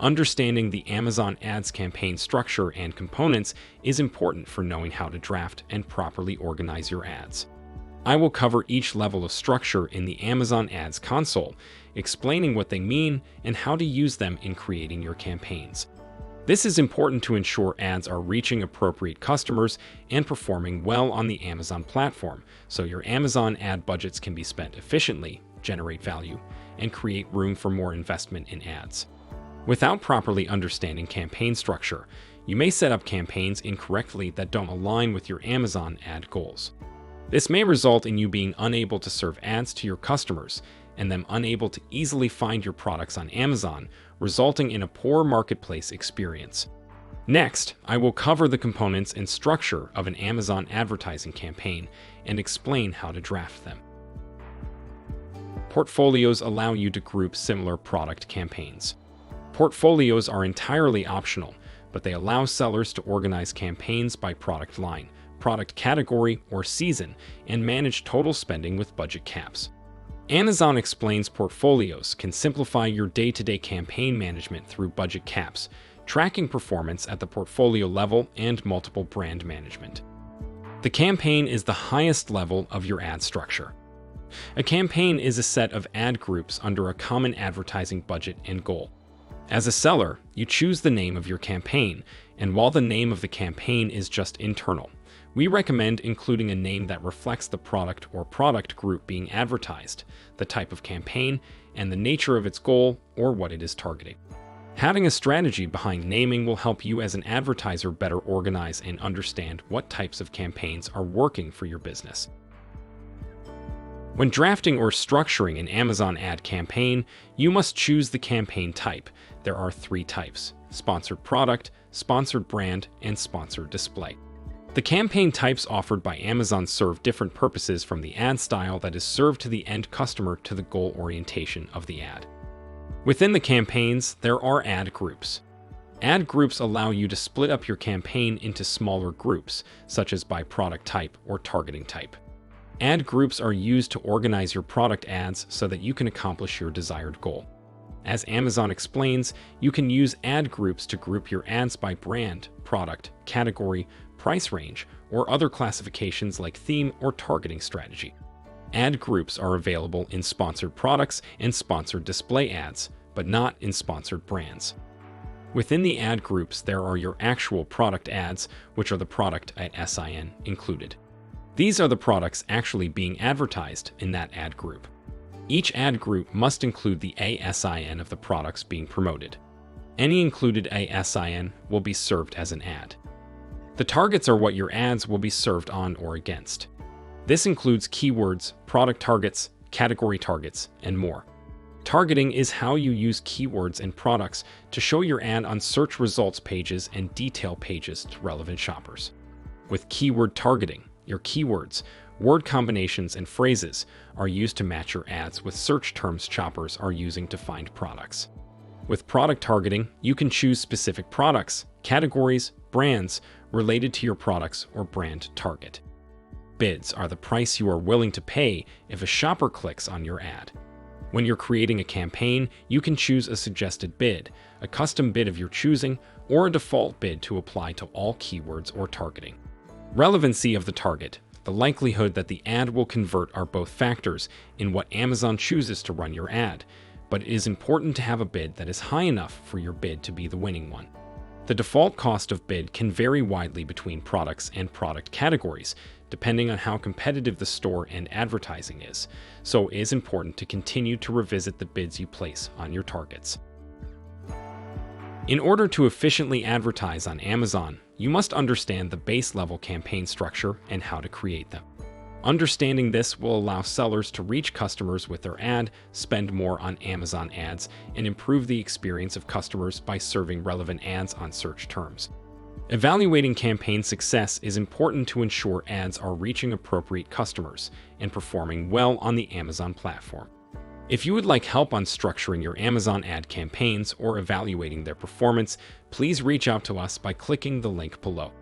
Understanding the Amazon Ads campaign structure and components is important for knowing how to draft and properly organize your ads. I will cover each level of structure in the Amazon Ads console, explaining what they mean and how to use them in creating your campaigns. This is important to ensure ads are reaching appropriate customers and performing well on the Amazon platform, so your Amazon ad budgets can be spent efficiently, generate value, and create room for more investment in ads. Without properly understanding campaign structure, you may set up campaigns incorrectly that don't align with your Amazon ad goals. This may result in you being unable to serve ads to your customers and them unable to easily find your products on Amazon, resulting in a poor marketplace experience. Next, I will cover the components and structure of an Amazon advertising campaign and explain how to draft them. Portfolios allow you to group similar product campaigns. Portfolios are entirely optional, but they allow sellers to organize campaigns by product line, product category, or season, and manage total spending with budget caps. Amazon Explains Portfolios can simplify your day-to-day campaign management through budget caps, tracking performance at the portfolio level, and multiple brand management. The campaign is the highest level of your ad structure. A campaign is a set of ad groups under a common advertising budget and goal. As a seller, you choose the name of your campaign, and while the name of the campaign is just internal, we recommend including a name that reflects the product or product group being advertised, the type of campaign, and the nature of its goal or what it is targeting. Having a strategy behind naming will help you as an advertiser better organize and understand what types of campaigns are working for your business. When drafting or structuring an Amazon ad campaign, you must choose the campaign type. There are 3 types: sponsored product, sponsored brand, and sponsored display. The campaign types offered by Amazon serve different purposes, from the ad style that is served to the end customer to the goal orientation of the ad. Within the campaigns, there are ad groups. Ad groups allow you to split up your campaign into smaller groups, such as by product type or targeting type. Ad groups are used to organize your product ads so that you can accomplish your desired goal. As Amazon explains, you can use ad groups to group your ads by brand, product, category, price range, or other classifications like theme or targeting strategy. Ad groups are available in sponsored products and sponsored display ads, but not in sponsored brands. Within the ad groups, there are your actual product ads, which are the product ASIN included. These are the products actually being advertised in that ad group. Each ad group must include the ASIN of the products being promoted. Any included ASIN will be served as an ad. The targets are what your ads will be served on or against. This includes keywords, product targets, category targets, and more. Targeting is how you use keywords and products to show your ad on search results pages and detail pages to relevant shoppers. With keyword targeting, your keywords, word combinations, and phrases are used to match your ads with search terms shoppers are using to find products. With product targeting, you can choose specific products, categories, brands related to your products or brand target. Bids are the price you are willing to pay if a shopper clicks on your ad. When you're creating a campaign, you can choose a suggested bid, a custom bid of your choosing, or a default bid to apply to all keywords or targeting. Relevancy of the target, the likelihood that the ad will convert, are both factors in what Amazon chooses to run your ad, but it is important to have a bid that is high enough for your bid to be the winning one. The default cost of bid can vary widely between products and product categories, depending on how competitive the store and advertising is, so it is important to continue to revisit the bids you place on your targets. In order to efficiently advertise on Amazon, you must understand the base-level campaign structure and how to create them. Understanding this will allow sellers to reach customers with their ad, spend more on Amazon ads, and improve the experience of customers by serving relevant ads on search terms. Evaluating campaign success is important to ensure ads are reaching appropriate customers and performing well on the Amazon platform. If you would like help on structuring your Amazon ad campaigns or evaluating their performance, please reach out to us by clicking the link below.